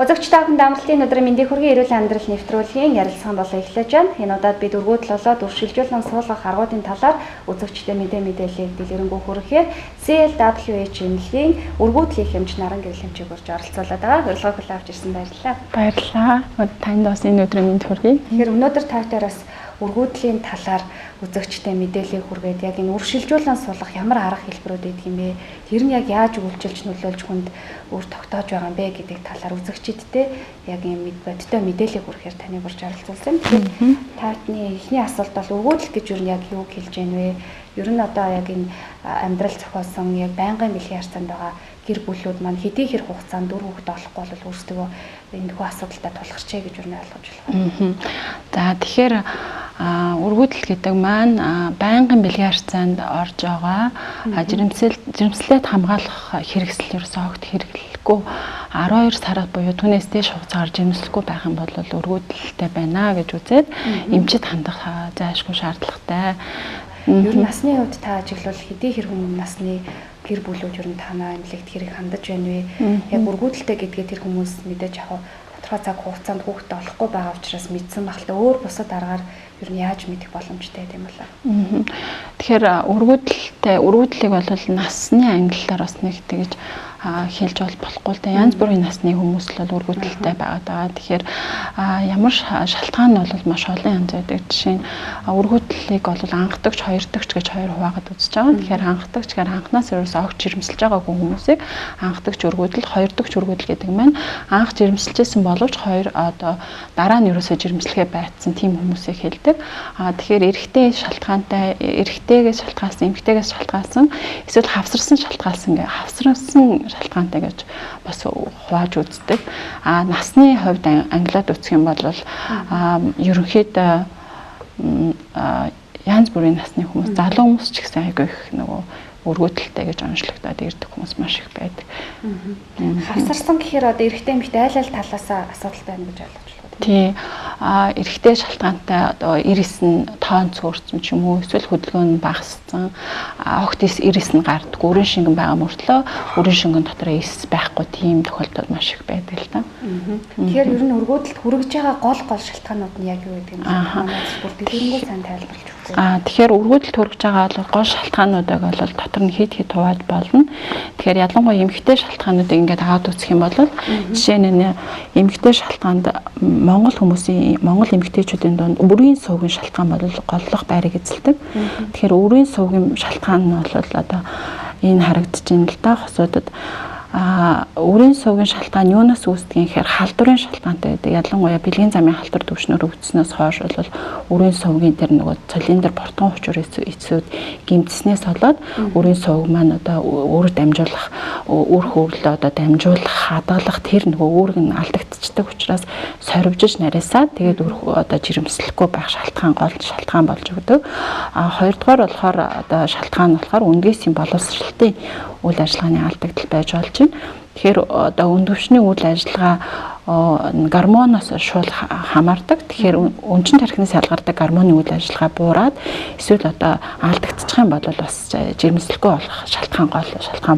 Үзэгч та бүхэнд амралтын өдрийн мэндийг хүргэе. Эрүүл амьдрал нэвтрүүлгийн ярилцсан болон эхлэж байна. Энэ удаад бид өргөдлөлөөд үршилжүүлэн суулгах аргуудын талаар үзэгчтэй мэдээллийг дэлгэрэнгүй хүргэхээр CLWH эмнэлгийн өргөдлийн хэмж наран гэрэл хэмжээг урьж оролцуулаад байгаа. Урилгыг хүлээн авч ирсэн баярлалаа. Баярлалаа. Танд бас энэ өдрийн мэнд хүргэе. Тэгэхээр өнөөдөр тавтаар бас өргөдлийн талаар үзэгчтэй мэдээллийг хүргээд яг энэ үршилжүүлэн суулгах ямар арга хэлбэрүүд байдаг юм бэ? Тэр нь яг яаж үйлчилж нөлөөлж хүнд өөр тогтоож байгаа юм бэ гэдэг талаар үзэгчдтэй яг юм бодиттой мэдээллийг хүргэхээр таныг урьж оролцуулсан. Тэгэхээр таатны эхний асуулт бол өргөдөл гэж юу яг юу хэлж байна вэ? Ер нь одоо яг энэ амьдрал зохиосон яг байнгын бэлгийн харьцаанд байгаа гэр бүлүүд маань хэдий хэр хугацаанд дөрөв хүүхэд олохгүй бол өөрсдөө энэ хүү асуудалтай тулгарчээ гэж юу ойлгож байна. За тэгэхээр өргөдөл гэдэг маань байнгын бэлгийн харьцаанд орж байгаа жирэмслээд хамгаалах хэрэгсэл ерөөсөө огт хэрэглэхгүй 12 сар буюу түүнээс дээш хугацаагаар жирэмслэхгүй байх юм бол өргөдөлтэй байна гэж үзээд эмчит хандах зайлшгүй шаардлагатай. Ер нь насны хувьд та ажиглал хэдий хэр хүмүүс насны гэр бүлүүд ер нь танаа эмнэлэгт хэрэг хандаж байна вэ? Яг өргөдөлтэй гэдгээ тэр хүмүүс мэдээж яг тодорхой цаг хугацаанд хүүхдээ олохгүй байгаа учраас мэдсэн багтаа өөр бусад аргаар ер нь яаж мэдэх боломжтой юм бол. Тэгэхээр өргөдлийг бол насны англиар бас нэг тэгж хэлж болохгүй л да. Янз бүрийн насны хүмүүс л бол өргөдөлтэй байгаа. Тэгэхээр ямар шалтгаан нь бол маш олон янз байдаг. Жишээ нь өргөдлийг бол анхдагч, хоёрдагч гэж хоёр хуваагаад үзэж байгаа. Тэгэхээр анхдагч гэхээр анхнаас ерөөсөө огт жирэмсэлж байгаагүй хүмүүсийг анхдагч өргөдөл, хоёрдагч өргөдөл гэдэг маань анх жирэмсэлжсэн боловч дараа нь ерөөсөө жирэмслэгээ байцсан тийм хүмүүсийг хэлдэг. Тэгэхээр эрэгтэйгээс шалтгаалсан, эмэгтэйгээс шалтгаалсан, эсвэл хавсарсан шалтгаантай гэж бас хувааж үздэг. Насны хувьд англиад үзэх юм бол ерөнхийдөө янз бүрийн насны хүмүүс, залуу хүмүүс ч гэсэн айгүй их нөгөө өргөдөлтэй гэж онцлогдоод ирдэг хүмүүс маш их байдаг. Хавсарсан гэхээр одоо эрэгтэй эмэгтэй аль талаас асуудал байна гэж ойлгож байна. Тий. Эрэгтэй шалтгаантай одоо ирис нь тоон цөөрцөн ч юм уу, эсвэл хөдөлгөөн нь багассан, огт ирис нь гардаггүй, өрийн шингэн байгаа мөртлөө өрийн шингэн дотор ирис байхгүй тийм тохиолдол маш их байдаг л та. Тэгэхээр ер нь өргөдөлд хүрэж байгаа гол шалтгаанууд нь яг юу гэдэг юм бэ? Манайс бүр дэлгэрэнгүй сайн тайлбарлаж өгөх. Тэгэхээр өргөдөлд хүрэж байгаа бол гол шалтгаануудыг бол дотор нь хид хувааж болно. Тэгэхээр ялангуяа эмэгтэй шалтгаануудыг ингээд аваад үзэх юм бол жишээ нь эмэгтэй шалтгаанд Монгол эмэгтэйчүүдийн дунд өрийн сувгийн шалтгаан бол голлох байрыг эзэлдэг. Тэгэхээр өрийн сувгийн шалтгаан нь бол одоо энэ харагдаж байна л да хосуудад. Өрийн сувгийн шалтгаан юунаас үүсдэг гэхээр халдварын шалтгаантай байдаг. Ялангуяа бэлгийн замын халдвар төвшнөр өвдснөөс хойш бол өрийн сувгийн тэр нөгөө цилиндр бортон хувчур эцүүд гэмтснээс болоод өрийн сувг маань одоо үүрэг дамжуулах, үр хөврлөө одоо дамжуулах, хадгалах тэр нөгөө үүрэг нь алдагдчихдаг учраас сорвжиж нарийсаад тэгээд одоо жирэмслэхгүй байх шалтгаан болж өгдөг. Хоёрдугаар болохоор одоо шалтгаан нь болохоор үндгээсийн боловсролтын үйл ажиллагааны алдагдал байж болж байна. Тэгэхээр одоо өндөвчний үйл ажиллагаа гормоноос шууд хамаардаг. Тэгэхээр өнчин тархинаас ялгардаг гормоны үйл ажиллагаа буураад эсвэл одоо алдагдчих юм бол бас жирэмслэхгүй болох шалтгаан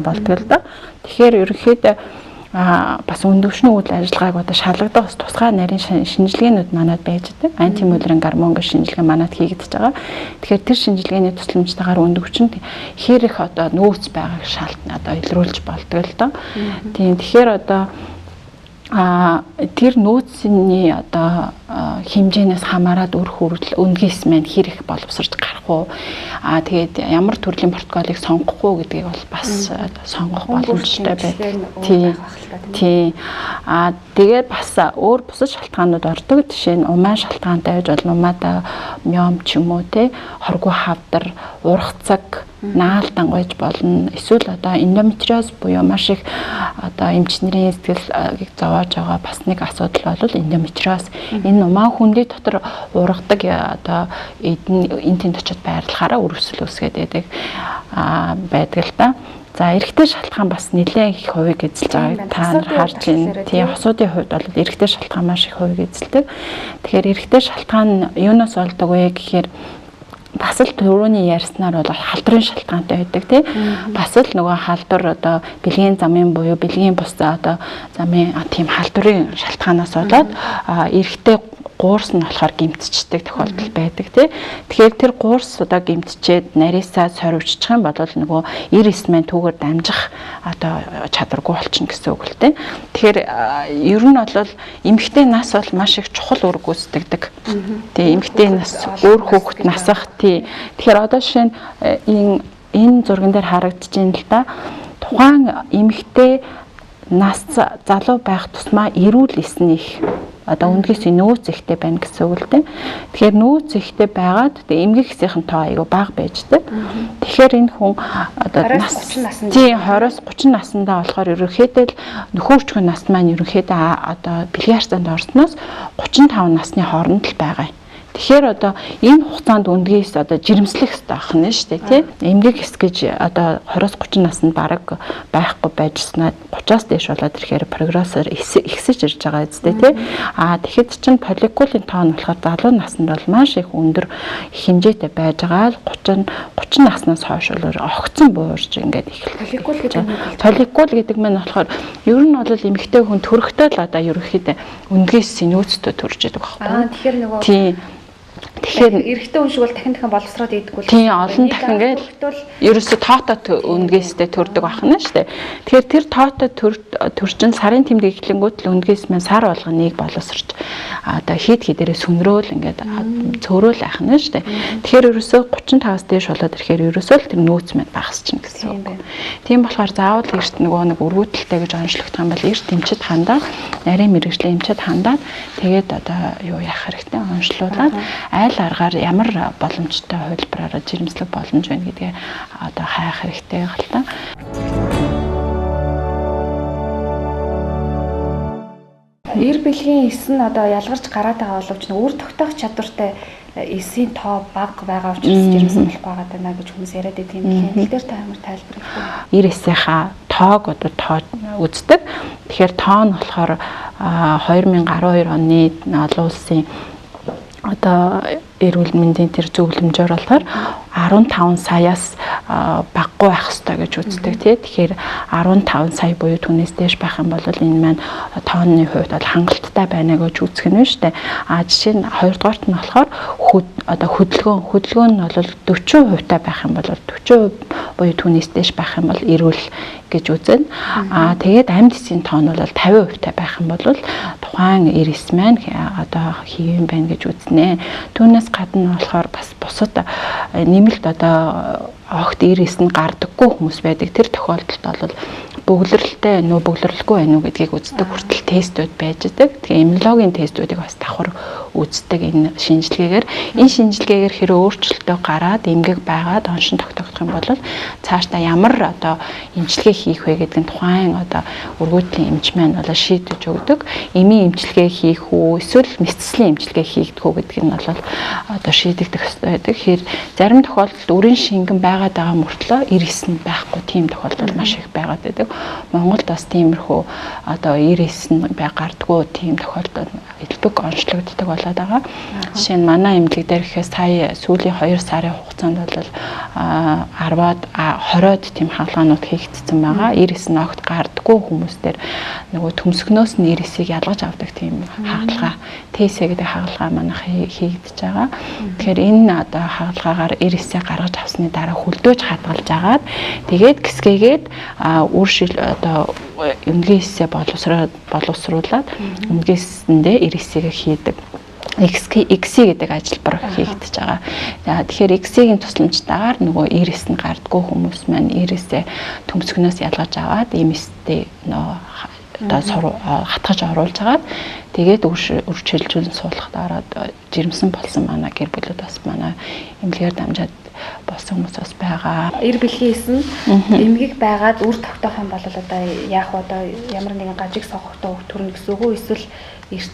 болдог л да. Тэгэхээр ерөнхийдөө бас өндөвчний үйл ажиллагааг одоо шалгадах тусгай нарийн шинжилгээнүүд манад байж байгаа. Антимөлрийн гормон гэж шинжилгээ манад хийгдэж байгаа. Тэгэхээр тэр шинжилгээний тусламжтайгаар өндөвчөнд хэр их одоо нөөц байгааг одоо илрүүлж болдог л доо. Тийм тэгэхээр одоо тэр нөөцний одоо хэмжээнээс хамаарат өр хөрөл үндгээс маань хэр их боловсрч гарах уу? Тэгээд ямар төрлийн протоколыг сонгох уу гэдгийг бол бас сонгох боломжтой байна. Тий. Тэгээд бас өөр бусад шалтгаанууд ордог. Жишээ нь умаа шалтгаантай байж болно. Умаада мём ч юм уу те хоргүй хавдар, ургацаг наалтан гойж болно. Эсвэл одоо эндометриоз буюу маш их одоо эмчнэрийн сэтгэлийг зовоож байгаа бас нэг асуудал бол эндометриоз. Энэ умаа хүндий дотор ургадаг одоо энэ тэнд очиод байрлахаараа өрөвсөл үүсгээд байдаг л да. За эрэгтэй шалтгаан бас нэлээд их хувийг эзэлж байгааг та нар харж байна. Тийм хосуудын хувьд бол эрэгтэй шалтгаан маш их хувийг эзэлдэг. Тэгэхээр эрэгтэй шалтгаан юунаас болдог вэ гэхээр бас л түрүүний ярьснаар бол халдварын шалтгаантай байдаг тий. Бас л нөгөө халдвар одоо бэлгийн замын буюу бэлгийн бус одоо замын тийм халдварын шалтгаанаас болоод эрэхтэй гуурс нь болохоор гимтчдэг тохиолдол байдаг тий. Тэгэхээр тэр гуурс одоо гимтчээд нарийсаа сорвччих юм бол нөгөө ирис маань түүгээр дамжих одоо чадваргүй болчихно гэсэн үг л тий. Тэгэхээр ер нь бол эмэгтэй нас бол маш их чухал үр гүйцэтгэдэг. Тэгээ эмэгтэй нас өөр хүүхэд насах тий. Тэгэхээр одоо жишээ нь энэ зурган дээр харагдаж байна л да. Тухайн эмэгтэй нас залуу байх тусмаа эрүүл эсних одоо үндгээс нөөц ихтэй байна гэсэн үг л дээ. Тэгэхээр нөөц ихтэй байгаад тэгээ эмгэг хэсгийн тоо айгүй бага байж тээ. Тэгэхээр энэ хүн одоо нас 30 наснд тийм 20-30 наснда болохоор ерөнхийдөө л нөхөрчгөн нас маань ерөнхийдөө одоо бэлгийн орсноос 35 насны хооронд л байгаа юм. Тэгэхээр одоо энэ хугацаанд үндгээс одоо жирэмслэх хэрэгтэй байх нь шүү дээ тий. Эмгэг хэс гэж одоо 20-30 наснд бараг байхгүй байжснаа 30-аас дээш болоод ирэхээр прогрессор ихсэж ирж байгаа үстэй тий. Тэгэхэд чинь поликулын тоо нь болохоор залуу наснд бол маш их өндөр хэмжээтэй байж байгаа л 30 наснаас хойш бол огцон буурж ингээд эхэлж. Поликул гэдэг нь болохоор ер нь бол эмэгтэй хүн төрөхтэй л одоо ерөнхийдөө үндгээс нөөцтэй төрж идэг байхгүй. Тэгэхээр нөгөө тэгэхээр эрэгтэй хүн шиг бол дахин боловсроод идэггүй л. Тийм олон дахин гээл ерөөсө тоотоо үндгээстэй төрдөг байна шүү дээ. Тэгэхээр тэр тоотоо төрчин сарын тэмдэг эхлэнгүүт л үндгээс маань сар болгоныг боловсрч одоо хидээрээ сүнрөөл ингээд цөөрөөл байх нь шүү дээ. Тэгэхээр ерөөсө 35-аас дээш болоод ирэхээр ерөөсөө л тэр нөөц маань багасчихна гэсэн үг. Тийм болохоор заавал эрт нэг өргөдөлтэй гэж онцлогдох юм бол эрт эмчэд хандаа нарийн мэрэгжлийн эмчэд хандаад тэгээд одоо юу яах хэрэгтэй онцлуулаад аль аргаар ямар боломжтой хувилбараараа жирэмслэх боломж байна гэдгээ одоо хайх хэрэгтэй гал та. Эр бэлгийн эс нь одоо ялгарч гараад байгаа боловч үр тогтоох чадвартай эсийн тоо бага байгаа учраас жирэмсэн болохгүй байгаа даа гэж хүмүүс яриад байдаг юм байна. Тэр дээр та ямар тайлбар өгөх вэ? Эр эсийнхаа тоог одоо тоо үздэг. Тэгэхээр тоо нь болохоор 2012 оны олон улсын одоо эрүүл мэндийн тэр зөвлөмжөөр болохоор 15 саяас баггүй байх ёстой гэж үздэг тий. Тэгэхээр 15 сая буюу түүнээс дээш байх юм бол энэ маань тооны хувьд бол хангалттай байна гэж үзэх нь шүү дээ. Жишээ нь хоёрдугаарт нь болохоор одоо хөдөлгөөн нь бол 40% та байх юм бол 40% буюу түүнээс дээш байх юм бол эрүүл гэж үзэн. Тэгээд амьд эсийн тоон бол 50% та байх юм бол тухайн эрс маань одоо хийм байна гэж үзнэ. Түүнээс гадна болохоор бас бусад нэмэлт одоо огт эрс нь гардаггүй хүмүүс байдаг. Тэр тохиолдолд бол бөглөрлөлтэй бөглөрлөхгүй байна уу гэдгийг үздэг хүртэл тестүүд байж байгаа. Тэгээ иммунологийн тестүүдийг бас давхар үздэг энэ шинжилгээгээр. Энэ шинжилгээгээр хэрэв өөрчлөлтөө гараад эмгэг байгаад оншин тогтоогдох юм бол цаашдаа ямар одоо эмчилгээ хийх вэ гэдэг нь тухайн одоо өргөдлийн эмч маань бол шийдэж өгдөг. Эмийн эмчилгээ хийх үү эсвэл мэдцлийн эмчилгээ хийгдэх үү гэдг нь бол одоо шийдэгдэх ёстой байдаг. Тэгэхээр зарим тохиолдолд үрийн шингэн байгаад байгаа мөртлөө эрс нь байхгүй тийм тохиолдол маш их байгаад байдаг. Монголд бас тиймэрхүү одоо эрс нь гардггүй тийм тохиолдол элбэг онцлогддог болоод байгаа. Жишээ нь манай эмнэлэг дээр гэхээс сая сүүлийн 2 сарын хугацаанд бол 10-аад 20-од тийм хаалгаанууд хийгдсэн байгаа. Эрс нь огт гардггүй хүмүүстээр нөгөө төмсгнөөс нь эрсийг ялгаж авдаг тийм хаалгаа ТС гэдэг хаалгаа манайх хийгдэж байгаа. Тэгэхээр энэ одоо хаалгаагаар эрсээ гаргаж авсны дараа хөлдөөж хадгалж агаад тэгээд гисгээгээд одоо үндгээсээ боловсруулад үндгээсэндээ эрсийг хийдэг. XC гэдэг ажилбар хийгдэж байгаа. Тэгэхээр XC-ийн тусламжтайгаар нөгөө эрс нь гардггүй хүмүүс маань эрсээ төмсгнөөс ялгаж аваад эмэстэй одоо хатгаж оруулж агаад тэгээд үрчилжүүлэн суулгахад ороод жирэмсэн болсон манай гэр бүлүүд бас манай эмнэлгээр дамжаад болсон хүмүүс бас байгаа. Эр бэлгийн эс нь эмгэг байгаад үр тогтоох юм бол одоо яах вэ? Одоо ямар нэгэн гажиг сохогтой үг төрнө гэсэн үг үү? Эсвэл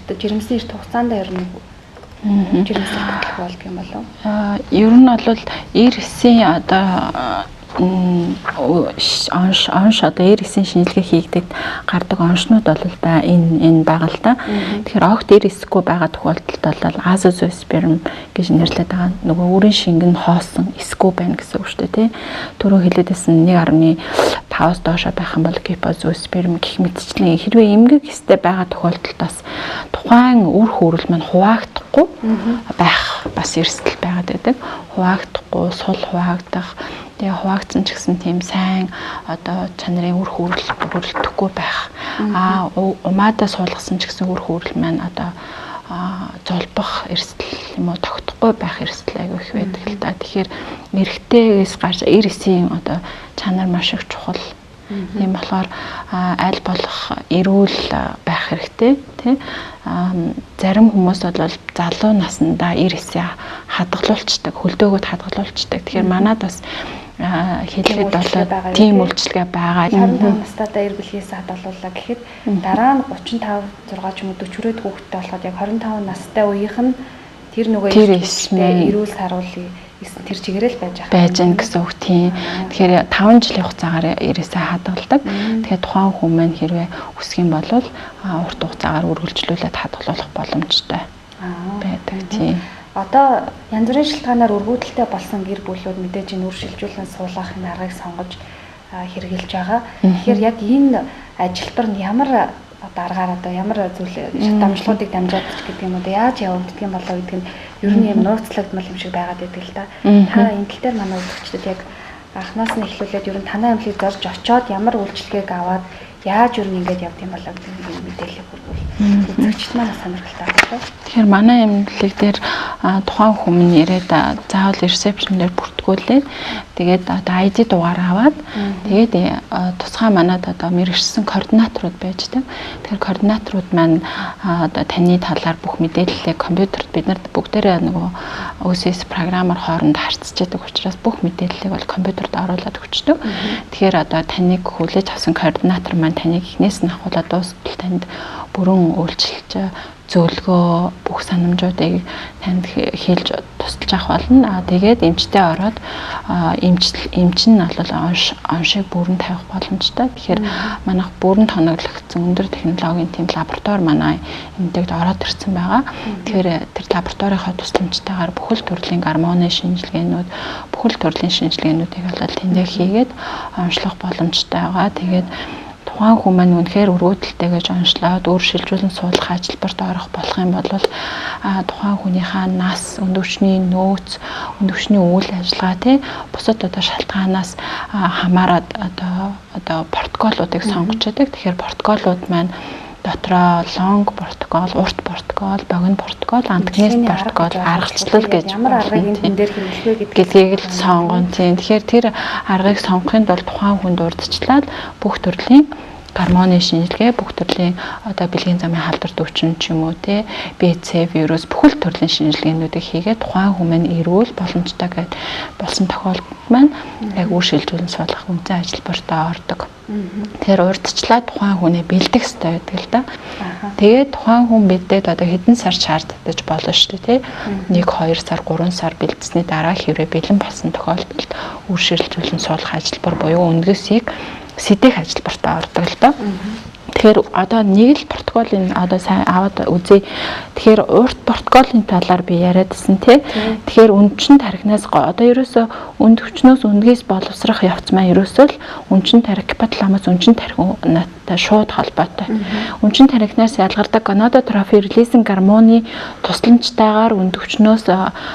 жирэмсэн эрт хугацаанд ер нь жирэмслэх болдог юм болов уу? Ер нь бол эр эсийн одоо онш одоо эргэсийн шинжилгээ хийгдэг гардаг оншнууд бол энэ байгаа л да. Тэгэхээр огт эргэсгүй байгаа тохиолдолд бол азозосперм гэж нэрлэдэг байгаа. Нөгөө өөрийн шингэн хоосон эсгүй байна гэсэн үг шүү дээ, тий. Түрүү хэлээдсэн 1.5-аас доошо байх юм бол гипозоосперм гэх мэтчлэн хэрвээ эмгэг хэстэй байгаа тохиолдолд бас тухайн үр хөөрөл маань хуваагдахгүй байх бас эрсдэл байгаад байдаг. Хуваагдахгүй, сул хуваагдах, тэгээ хуваагдсан ч гэсэн тийм сайн одоо чанарын үр хөөрөлдөхгүй байх. Умаадаа суулгасан ч гэсэн үр хөөрөл маань одоо золбох эрсдэл юм уу тогтохгүй байх эрсдэл аягүй их байдаг л да. Тэгэхээр эрэгтэйгээс гарч эрсийн одоо чанар маш их чухал. Тийм болохоор аль болох эрүүл байх хэрэгтэй, тий. Зарим хүмүүс бол залуу наснда эрсээ хадгалуулцдаг, хөлдөөгөөд хадгалуулцдаг. Тэгэхээр манад бас хэлэхэд бол тийм үйлчлэгээ байгаа. 25 настайдаа эр бүлгээс хадгалууллаа гэхэд дараа нь 35 6 ч юм уу 40 хүрээд хүүхэдтэй болоход яг 25 настай үеийнх нь тэр нөгөө эрүүл саруулъя гэсэн тэр чигээрэл байж гэн гэсэн үг тийм. Тэгэхээр 5 жилийн хугацаагаар эрээсээ хадгалдаг. Тэгэхээр тухайн хүн маань хэрвээ өсөх юм бол урт хугацаагаар үргэлжлүүлээд хадгалуулах боломжтой байдаг тийм. Одоо янз бүрийн шалтгаанаар өргөдөлтэй болсон гэр бүлүүд мэдээж энэ үр шилжүүлэн суулгахын аргыг сонгож хэрэгжилж байгаа. Тэгэхээр яг энэ ажилбар нь ямар аргаар одоо ямар зүйл дамжлагуудыг дамжаад ч гэдэг юм уу яаж явагддаг юм болоо гэдэг нь ер нь юм нууцлагдмал юм шиг байгаад байдаг л да. Та энэ тал дээр манай үзэгчдэд яг анхнаас нь эхлүүлээд ер нь танай амлыг зорж очоод ямар үйлчлэгийг аваад яаж ер нь ингэж явд юм болоо гэдэг нь мэдээлэл хүргүүл. Үзэгчд маань сонирхолтой байна. Тэгэхээр манай эмнэлэг дээр тухайн хүмүүс ирээд заавал ресепшн дээр бүртгүүлээ. Тэгээд одоо ID дугаар аваад тэгээд тусгай манад одоо мэргэжсэн координаторууд байждаг. Тэгэхээр координаторууд маань одоо таны талаар бүх мэдээллийг компьютерт бид нарт бүгдээрээ нөгөө OCS програмаар хооронд харьцаж яадаг учраас бүх мэдээллийг бол компьютерт оруулаад өгчдөг. Тэгэхээр одоо таныг хүлээж авсан координатор маань таныг эхнээс нь ахуулаад дуустал танд бүрэн үйлчилж зөвлөгөө бүх санамжуудыг танд хэлж тусалж авах болно. Тэгээд эмчтэй ороод эмч нь бол оншиг бүрэн тавих боломжтой. Тэгэхээр манайх бүрэн тоноглогдсон өндөр технологийн тийм лаборатори манай эмнэлэгт ороод ирсэн байгаа. Тэгэхээр тэр лабораторийнхаа тусламжтайгаар бүхэл төрлийн гормоны шинжилгээнүүд, бүхэл төрлийн шинжилгээнүүдийг бол тэндээ хийгээд онцлох боломжтой байгаа. Тэгээд тухайн хүн маань үнэхээр өргөдөлтэй гэж онцлоод өөр шилжүүлэн суулгах ажилбарт орох болох юм бол тухайн хүнийхээ нас, өндөвчний нөөц, өндөвчний үйл ажиллагаа тий бусад одоо шалтгаанаас хамаарат одоо протоколуудыг сонгож байдаг. Тэгэхээр протоколууд маань дотроо лонг протокол, урт протокол, богино протокол, антогенез протокол, аргачлал гэж ямар аргыг энэ дээр хэрэглэх гэдгийг л сонгоно тийм. Тэгэхээр тэр аргыг сонгохын тулд тухайн хүнд урдчлаад бүх төрлийн гормоны шинжилгээ, бүх төрлийн одоо бэлгийн замын халдвар төвчин ч юм уу тий BC вирус бүхэл төрлийн шинжилгээнүүдийг хийгээд тухайн хүмүүс эрүүл боломжтой гэж болсон тохиолдолд маань яг үр шилжүүлэн суулгах үнцэн ажилбартаа ордог. Тэгэхээр урдчлаад тухайн хүнээ бэлдэх хэрэгтэй байдаг л да. Тэгээд тухайн хүн бидэд одоо хэдэн сар шаарддаг болно шүү дээ тий. 1 2 сар 3 сар бэлдсэний дараа хэрвээ бэлэн болсон тохиолдолд үр шилжүүлэн суулгах ажилбар буюу үндгэсийг сэдэх ажилбартаа ордог л доо. Тэгэхээр одоо нэг л протоколын одоо сайн аваад үзье. Тэгэхээр урт протоколын талаар би яриадсэн тий. Тэгэхээр үндчин тархинаас одоо ерөөсөө үнд хүчнөөс үндгээс боловсрох явц маань ерөөсөө л үндчин тархи гипоталамус үндчин тархинтай шууд холбоотой. Үндчин тархинаас ялгардаг гонадотрофи релизинг гормоны тусламжтайгаар үнд хүчнөөс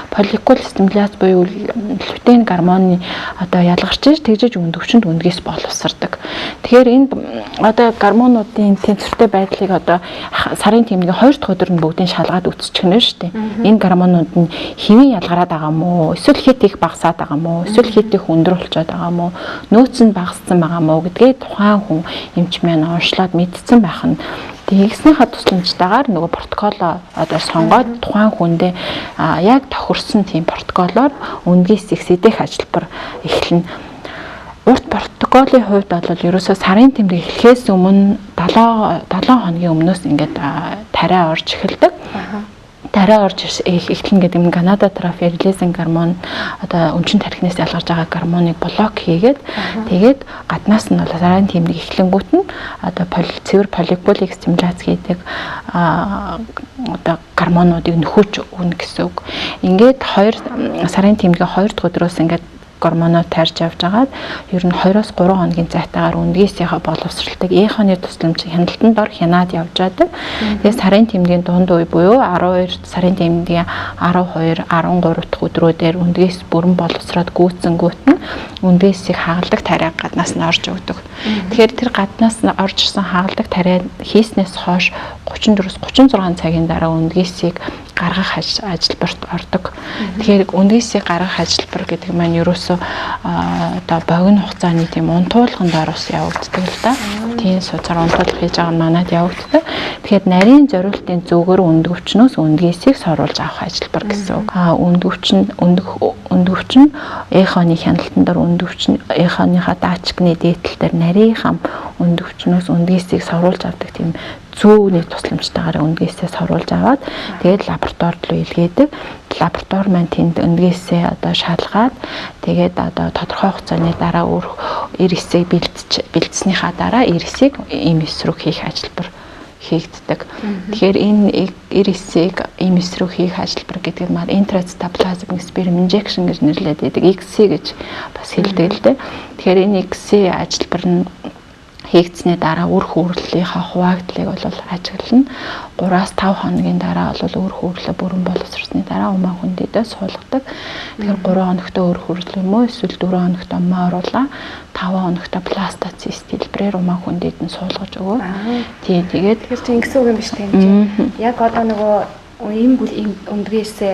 поликул стимуляц буюу лютеин гормоны одоо ялгарч тэгжиж үнд хүчинд үндгээс боловсрдаг. Тэгэхээр энэ одоо гормонууд тэнцвэртэй байдлыг одоо сарын тэмдгийн 2 дахь өдөр нь бүгдийг шалгаад үзчихнэ шүү дээ. Энэ гормонууд нь хэвэн ялгараад байгаа мó, эсвэл хит их багасаад байгаа мó, эсвэл хит их өндөр болчиход байгаа мó, нөөц нь багассан байгаа мó гэдгээ тухайн хүн эмч маань уншлаад мэдсэн байх нь. Тэгснийхаа тусламжтайгаар нөгөө протоколоо одоо сонгоод тухайн хүндээ яг тохирсон тийм протоколоор үндгээс их сэдэх ажилбар эхэлнэ. Урт протоколын хувьд бол ерөөсөө сарын тэмдэг эхлэхээс өмнө 7 хоногийн өмнөөс ингээд тариа орж эхэлдэг. тариа орж эхлэн гэдэг нь gonadotropin releasing гормон одоо өнчин тархинаас ялгарч байгаа гормоныг блок хийгээд тэгээд гаднаас нь бол сарын тэмдэг эхлэнгүүт нь одоо цэвэр поликболик стимуляц хийдэг одоо гормонуудыг нөхөж өгнө гэсэн үг. Ингээд сарын тэмдгийн 2 дахь өдрөөс ингээд гормонууд тарьж авч агаад ер нь 2-3 хоногийн зайтаагаар үндгээс боловсралдаг эхоны тусламж хяналтанд ор хянаад явж байдаг. Тэгээд сарын тэмдгийн дунд үе буюу 12 сарын тэмдгийн 12, 13 дахь өдрүүдээр үндгээс бүрэн боловсроод гүйцэнгүүт нь үндгээсийг хагалдаг тариа гаднаас нь орж өгдөг. Тэгэхээр тэр гаднаас нь орж ирсэн хагалдаг тариа хийснээс хойш 34-36 цагийн дараа үндгээсийг гаргах ажилбарт ордог. Тэгэхээр үндгээсийг гаргах ажилбар гэдэг маань ерөөсөө одоо богино хугацааны тийм унтуулганд орос явагддаг л да. Тийм сузар унтуулга хийж байгаа нь манад явагддаг. Тэгэхээр нарийн зориултын зүгээр өндгөвчнөөс үндгээсийг соруулж авах ажилбар гэсэн үг. Өндгөвч нь эхоны хяналтанд ор өндгөвч эхоныхаа даачкны дээдэл дээр нарийн хам өндгөвчнөөс үндгээсийг соруулж авдаг тийм зүүнний тусламжтайгаар үндгээсээ соруулж аваад тэгээд лабораторид руу илгээдэг. Лаборатори маань тэнд үндгээсээ одоо шалгаад тэгээд одоо тодорхой хугацааны дараа ирээсийг бэлдснийхаа дараа ирээсийг эмс рүү хийх ажилбар хийгддэг. Тэгэхээр энэ ирээсийг эмс рүү хийх ажилбар гэдэг нь intracerebral sperm injection гэж нэрлэдэг байдаг. XC гэж бас хэлдэг л дээ. Тэгэхээр энэ XC ажилбар нь хийгдсэний дараа үр хөврөлийнхаа хуваагдлыг бол ажиглана. 3-5 хоногийн дараа бол үр хөврөлөө бүрэн боловсрсны дараа умаа хүндийдээ суулгадаг. Тэгэхээр 3 хоногтой үр хөврөл юм уу эсвэл 4 хоногтой умаа оруулаа. 5 хоногтой пластоцист хэлбэрээр умаа хүндийд нь суулгаж өгөө. Тийм тэгээд тэр чинь ингэсэн үг юм биш үү? Яг одоо нөгөө ийм өндгөөсөө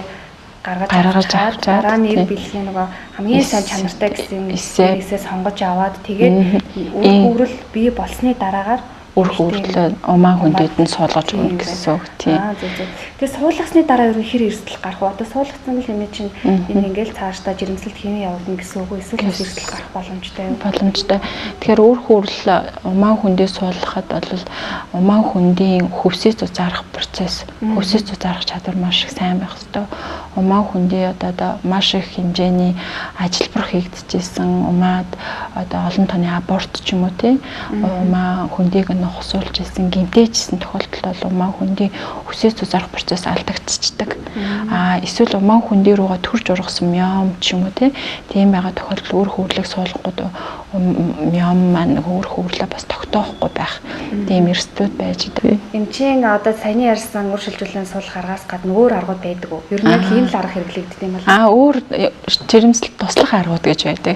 гаргаж аваад дараа нэр бэлгийн нөгөө хамгийн сайн чанартай гэсэн эсээ сонгож аваад тэгээд үр хөврөл бий болсны дараагаар үр хөврөлөө умаа хүндийд нь суулгаж өгнө гэсэн үг тийм. Тэгээд суулгасны дараа ер нь хэр эрсдэл гарах вэ? Одоо суулгацсан л хэмээн чинь энэ ингээл цаашдаа жирэмслэлт хэмээн явуулна гэсэн үг үү? Эсвэл эрсдэл гарах боломжтой юу? Боломжтой. Тэгэхээр үр хөврөл умаа хүндээ суулгахад бол умаа хүндийн хөвсийг зузаарах процесс, хөвсийг зузаарах чадвар маш их сайн байх ёстой. Умаа хүндээ одоо маш их хэмжээний ажилбар хийгдчихсэн умаад одоо олон тооны аборт ч юм уу тийм умаа хүндийг нухсуулж исэн гэмтээжсэн тохиолдолд бол умаа хүндийн өсөөс зузаарах процесс алдагдчихдаг. Эсвэл умаа хүндийн руугаа төрж ургасан мьом ч юм уу тийм байгаа тохиолдолд үр хөврөлийг суулгахад мьом маань үр хөврөлөө бас тогтоохгүй байх тийм эрсдлүүд байж идэг. Эмчийн одоо саяны ярьсан үр шилжүүлэн суулгах аргаас гадна өөр аргууд байдаг уу? Ер нь яг ийм л арга хэрэглэгддэг юм байна. Өөр жирэмслэлт туслах аргууд гэж байдаг.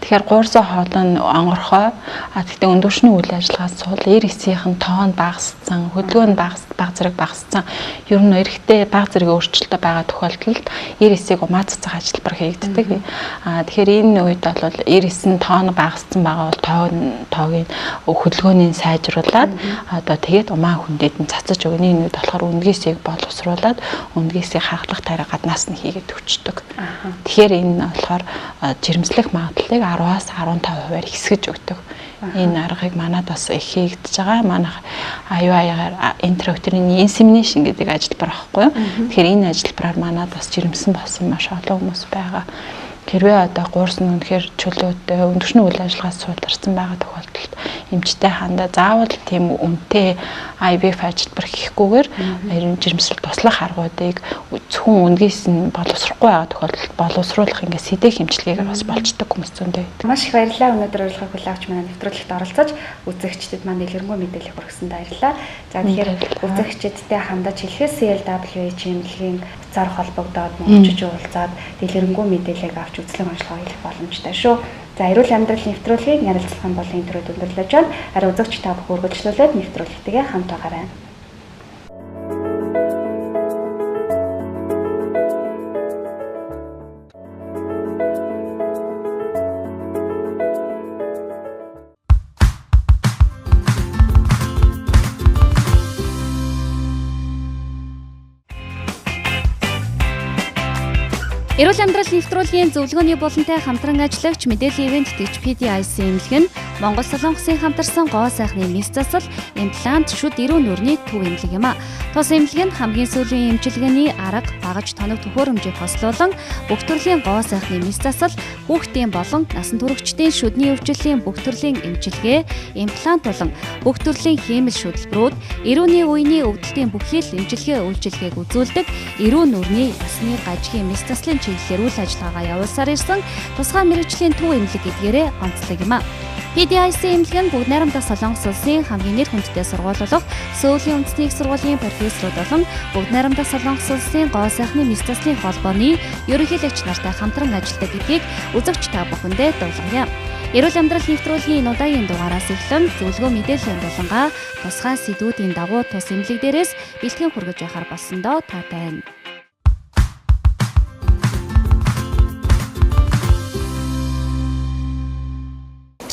Тэгэхээр гуурзаа хоолой онгорхой гэхдээ өндөршний үйл ажиллагаанд суул эсийнхэн тоон багассан, хөдөлгөөн баг зэрэг багассан. Ер нь эрэхтэй баг зэрэг өөрчлөлттэй байгаа тохиолдолд эсийг умааццах ажилбар хийгддэг. Тэгэхээр энэ үед бол эсийн тоон багассан байгаа бол тоогийн хөдөлгөөнийг сайжруулад одоо тэгээд умаа хүндээд нь цацаж өгнө. Энэ үед болохоор үндгээсийг боловсруулад үндгээсийг хагалах тариа гаднаас нь хийгээд өчтдөг. Тэгэхээр энэ болохоор жирэмслэх магадлалыг 10-аас 15%-аар хэсгэж өгдөг. Энэ аргыг манад бас их хийгдэж байгаа. Манайх аюу-аягаар интраутерин инсеминашн гэдэг ажилбар байхгүй юу? Тэгэхээр энэ ажилбараар манад бас жирэмсэн болсон маш олон хүмүүс байгаа. Хэрвээ одоо гуурс нь үнэхээр чөлөөтэй өндөршний үйл ажиллагаас суулдарсан байгаа тохиолдолд эмчтэй хандаа заавал тийм үнэтэй IVF ажилбар хийхгүйгээр жирэмсэл туслах аргуудыг зөвхөн үндгээс нь боловсрохгүй байгаа тохиолдолд боловсруулах ингээд сэдэх хэмжлэгээр бас болждог хүмүүс зөндөө байдаг. Маш их баярлалаа. Өнөөдөр урилгыг хүлээн авч манай нэвтрүүлэгт оролцож үзэгчдэд маань дэлгэрэнгүй мэдээлэл хүргэсэнд баярлалаа. За тэгэхээр үзэгчдэдтэй хандаж хэлэхэд CLW чимлэгийн цаар холбогдоод мончиж уулзаад дэлгэрэнгүй мэдээлэл авч үзлэг онцлогоо хийх боломжтой шүү. За эрүүл амьдралын нэвтрүүлгийг ярилцлагын болон интернет өндөрлөж байна. Харин үзэгч та бүхэн үргэлжлүүлээд нэвтрүүлэгтэйгээ хамт байгаарай. Эрүүл амьдрал нэвтрүүлгийн зөвлөгөөний болонтой хамтран ажиллагч мэдээллийн ивент тэтгэж PDIC эмнэлэг нь Монгол Солонгосын хамтарсан гоо сайхны мис засал, имплант, шүд эрүү нүрийн төв эмнэлэг юм а. Тус эмнэлэг нь хамгийн сүүлийн эмчилгээний арга, багаж тоног төхөөрөмжийг хослуулан бүх төрлийн гоо сайхны мис засал, хүүхдийн болон насан туршидчдын шүдний өвчлөлийн бүх төрлийн эмчилгээ, имплант болон бүх төрлийн хиймэл шүтлбэрүүд, эрүүний үений өвдөлтийн бүхий л эмчилгээ үйлчилгээг үзүүлдэг эрүү нүрийн ясны гажигын мис заслын чиглэлээр үйл ажиллагаагаа явуулсаар ирсэн тусгай мэргэжлийн төв эмнэлэг гэдгээрээ онцлог юм а. PDIC эмнэлэг нь бүгд найрамдах Солонгос улсын хамгийн нэр хүндтэй сургууль болох Сөүлийн үндэсний их сургуулийн профессорууд болон бүгд найрамдах Солонгос улсын гоо сайхны мис заслын холбооны ерөнхийлөгч нартай хамтран ажилладаг гэдгийг үзэгч та бүхэндээ дуулгая. Эрүүл амьдрал нэвтрүүлгийн энэ удаагийн дугаараас эхлэн зөвлөгөө мэдээллийн болонгаа тусгай сэдвүүдийн дагуу тус эмнэлэг дээрээс бэлтгэн хүргэж байхаар болсондоо таатай байна.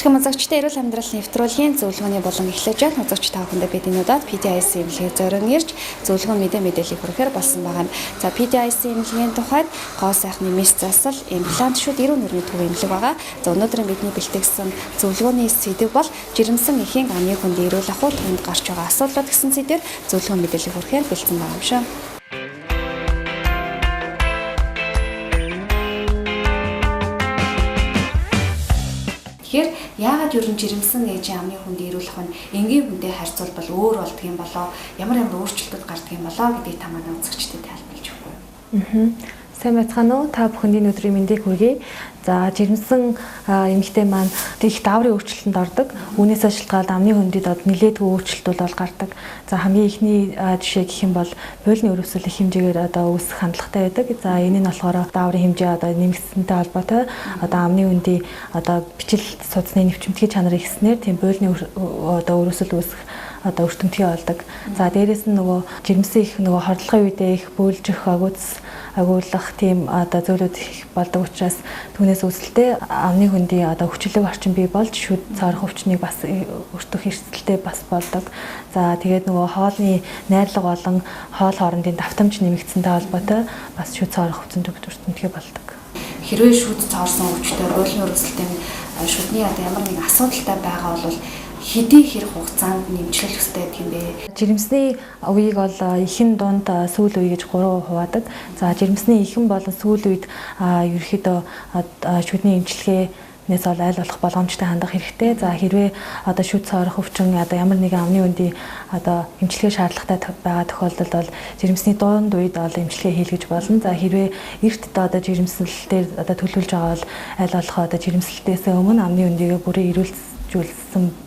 Үзэгчтэй эрүүл амьдрал нэвтрүүлгийн зөвлөгөөний болон эхлэж байна. Үзэгч та бүхэндээ бид энэ удаад PDIC эмнэлгийн зорион ирж зөвлөгөө мэдээллийг хүргэхээр болсон байгаа нь. За PDIC эмнэлгийн тухайд гоо сайхны мис засал, имплант, шүд эрүү нүрийн төв эмнэлэг байгаа. За өнөөдөр бидний бэлтгэсэн зөвлөгөөний сэдэв бол жирэмсэн эхийн амны хүндийн эрүүл ахуй түүнд гарч байгаа асуудлууд гэсэн сэдвээр зөвлөгөө мэдээллийг хүргэхээр бэлдсэн байгаа юм шиг. Тэгэхээр яагаад ер нь жирэмсэн ээжийн амны хүндийн эрүүл ахуйн энгийн хүнтэй харьцуулбал өөр болдго юм болоо, ямар өөрчлөлтүүд гардаг юм болоо гэдгийг та манай үзэгчдэд тайлбарлаж өгөх үү? Сайн байцгаана уу? Та бүхэнд өдрийн мэндийг хүргэе. За жирэмсэн эмэгтэй маань их дааврын өөрчлөлтөнд ордог. Үүнээс шалтгаалаад амны хүндэд нэлээдгүй өөрчлөлтүүд бол гардаг. За хамгийн ихний жишээ гэх юм бол буйлны өрөвсөл их хэмжээгээр үүсэх хандлагатай байдаг. За энэ нь болохоор дааврын хэмжээ нэмэгдсэнтэй холбоотой амны хүндийн бичил судасны нэвчмтгий чанар ихснээр тийм буйлны өрөвсөл үүсэх өртөмтгий болдог. За дээрэс нь жирэмсэн их хордлогын үедээ их бөөлжих агуулах тийм зөвлөд их болдог учраас түүнээс үүсэлтэй амны хүндийн хүчлэг орчин бий болж шүд цаарах өвчнийг бас өртөх эрсдэлтэй бас болдог. За тэгээд хоолны найрлага болон хоол хоорондын давтамж нэмэгдсэнтэй холбоотой бас шүд цаарах өртөмтгий болдог. Хэрвээ шүд цаарсан өвчтэй буйлын өрөвсөлтэй шүдний ямар нэгэн асуудалтай байгаа бол хэдий хэрэг хугацаанд нэмжлэх ёстой гэх юм бэ? Жирэмсний үеийг бол эхэн дунд сүүл үе гэж 3 хуваадаг. За жирэмсний эхэн болон сүүл үед ерөөхдөө шүдний эмчилгээнээс бол аль болох болгоомжтой хандах хэрэгтэй. За хэрвээ шүд цаарах өвчин ямар нэгэн амны үндийн эмчилгээ шаардлагатай байгаа тохиолдолд бол жирэмсний дунд үед эмчилгээ хийлгэж болно. За хэрвээ эрт жирэмслэлээр төлөвлөж байгаа бол аль болох жирэмслэлтээс өмнө амны үндийгээ бүрэн ирүүлсэн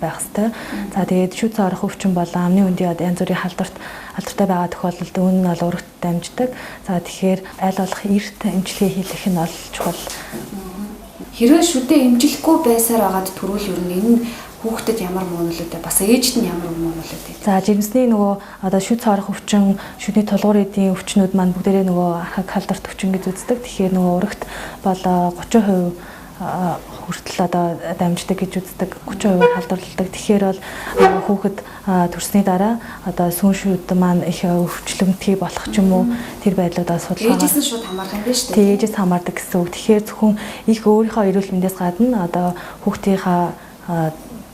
байх ёстой. За тэгээд шүд цаарах өвчин бол амны үндийн янз бүрийн халдвартай байгаа тохиолдолд үүн нь бол урагт дамждаг. За тэгэхээр аль болох эрт эмчилгээ хийх нь бол чухал. Хэрвээ шүдээ эмжилэхгүй байсаар байгаад төрүүл ер нь энэ хүүхдэд ямар муунлуудаа бас ээжд нь ямар муунлууд вэ? За жирэмсний шүд цаарах өвчин, шүдний тулгуур эдийн өвчнүүд маань бүгдээрээ архаг халдварт өвчин гэж үздэг. Тэгэхээр урагт бол 30% хүртэл дамждаг гэж үздэг, 30% халдварладаг. Тэгэхээр бол хүүхэд төрсний дараа сүүн шүд маань их өвчлөмтгий болох ч юм уу тэр байдлуудаа судалгаа. Ээжээс нь шууд хамаарх юм байна шүү дээ. Тий, ээжээс хамаардаг гэсэн үг. Тэгэхээр зөвхөн их өөрийнхөө эрүүл мэндээс гадна хүүхдийнхаа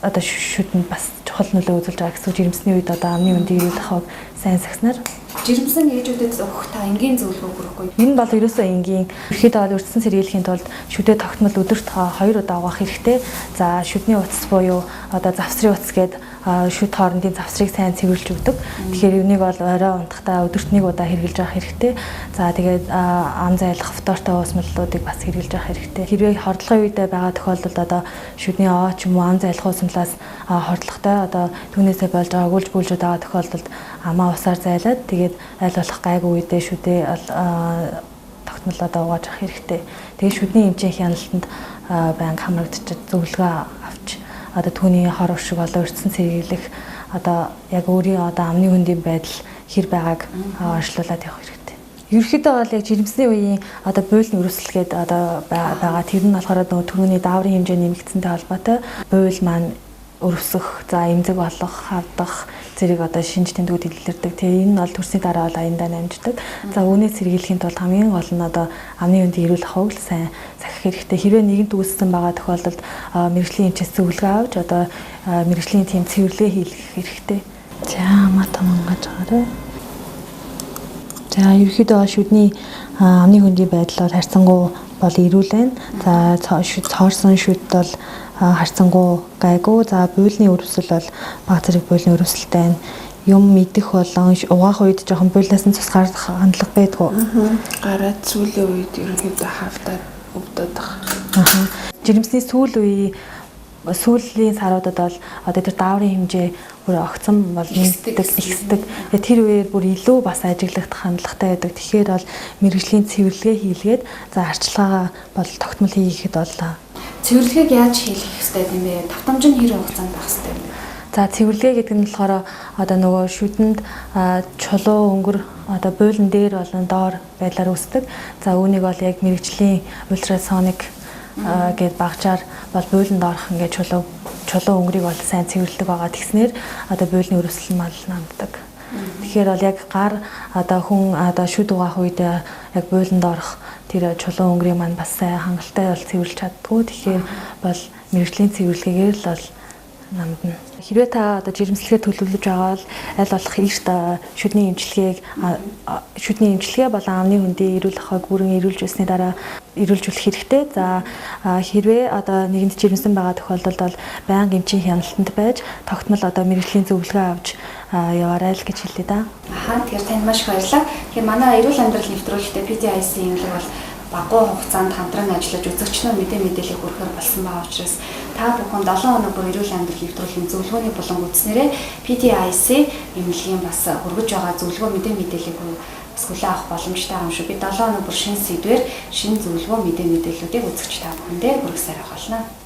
шүдэнд бас чухал нөлөө үзүүлж байгаа гэсэн үг. Жирэмсний үед амны үндийн эрүүл ахуйг сайн сахиснаар жирэмсэн ээжүүдэд өгөх та энгийн зөвлөгөө хүргэхгүй. Энэ бол ерөөсөө энгийн. Ерөөхдөө өртсөн сэргийлэхийн тулд шүдээ тогтмол өдөрт 2 удаа угаах хэрэгтэй. За шүдний утас буюу завсрын утас гээд шүд хоорондын завсрыг сайн цэвэрлж өгдөг. Тэгэхээр энийг бол орой унтахдаа өдөрт 1 удаа хэрглэж авах хэрэгтэй. За тэгээд ам зайлах фтортой уусмаллуудыг бас хэрглэж авах хэрэгтэй. Хэрвээ хордлогын үедээ байгаа тохиолдолд шүдний оо ч юм уу ам зайлах уусмалаас хордлоготой түүнээсээ болж агуулж бүүлж байгаа тохиолдолд амаа усаар зайлаад тэгээд аль болох гайгүй үедээ шүдээ тогтмол угааж авах хэрэгтэй. Тэгээд шүдний эмчийн хяналтанд байнга хамрагдчих зөвлөгөө авч түүний хор уршиг өртсөн сэргийлэх яг өөрийн амны хүндийн байдал хэр байгааг онцлуулад явах хэрэгтэй. Ерөнхийдөө бол яг жирэмсний үеийн буйлын өрөвсөлгээд байгаа. Тэр нь болохоор түрүүний дааврын хэмжээ нэмэгдсэнтэй холбоотой. Буйл маань өрөвсөх, за эмзэг болох, хавдах зэрэг одоо шинж тэмдгүүд илэрдэг. Тэгээ энэ нь бол төрсний дараа бол аяндаа намждаг. За үүнээс сэргийлэхийн тулд хамгийн гол нь одоо амны үндийн эрүүл ахуйг л сайн сахих хэрэгтэй. Хэрвээ нэгэнт үүссэн байгаа тохиолдолд мэрэгжлийн эмчээс зөвлөгөө авч одоо мэрэгжлийн тийм цэвэрлэгээ хийх хэрэгтэй. За хамаатан мангаж байгаарай. За ерөнхийдөө шүдний амны хөндийн байдлаар харьцангуй бол эрүүл байна. За цоорсон шүд бол харьцангуй гайгүй. За буйлны өрөвсөл бол бага зэрэг буйлны өрөвсөлтэй байна. Юм мэдэх болон угаах үед жоохон буйлнаас нь цусгаарах хандлага байдгүй. Гараад сүүлийн үед ерөнхийдөө хавтаад өвдөдөх. Жирэмсний сүүлийн саруудад бол одоо тэр дааврын хэмжээ бүр огцом бол ихсдэг. Тэр үеэр бүр илүү бас ажиглагдах хандлагатай байдаг. Тэгэхээр бол мэрэгжлийн цэвэрлэгээ хийлгээд за арчилгаагаа бол тогтмол хийхэд бол цэвэрлэгийг яаж хийх хэрэгтэй юм бэ? Давтамж нь хэрэв хугацаанд байх хэрэгтэй юм бэ? За цэвэрлэгээ гэдэг нь болохоор одоо нөгөө шүдэнд чулуу өнгөр одоо буйлан дээр болон доор байдлаар үүсдэг. За үүнийг бол яг мэрэгжлийн ультрасоник гээд багчаар бол буйланд орох ингээд чулуу өнгөрийг бол сайн цэвэрлдэг байгаа. Тэгснээр одоо буйлны өрөвсөл мал намддаг. Тэгэхээр бол яг гар одоо хүн одоо шүд угаах үед яг буйланд орох тэр чулуу өнгөрийн маань бас сайн хангалттай бол цэвэрлж чаддгүй. Тэгэхээр бол мэрэгжлийн цэвэрлэгээр л бол намдна. Хэрвээ та одоо жирэмслэгээ төлөвлөж байгаа бол аль болох эрт шүдний эмчилгээ болон амны хөндийн эрүүл ахуйг бүрэн эрүүлж өссөний дараа эрүүлжүүлэх хэрэгтэй. За хэрвээ одоо нэгэнд жирэмсэн байгаа тохиолдолд бол байнга эмчийн хяналтанд байж тогтмол одоо мэрэгжлийн зөвлөгөө авч яваарай л гэж хэлээ да. Тэгэхээр танд маш их баярлалаа. Тэгэхээр манай эрүүл амьдрал нэвтрүүлэгтээ PTIC-ийн имлэг бол багуу хугацаанд хамтран ажиллаж үзэгчнөө мэдээлэл хүргэхээр болсон байгаа учраас та бүхэн 7 хоног бүр эрүүл амьдрал нэвтрүүлгийн зөвлөгөөний булан үзснээрээ PTIC имлэгийн бас хүргэж байгаа зөвлөгөө мэдээллийг бас хүлээн авах боломжтой юм шүү. Би 7 хоног бүр шинэ сэдвээр шинэ зөвлөгөө мэдээллүүдийг үзэгч та бүхэндээ хүргэсээр байх болно.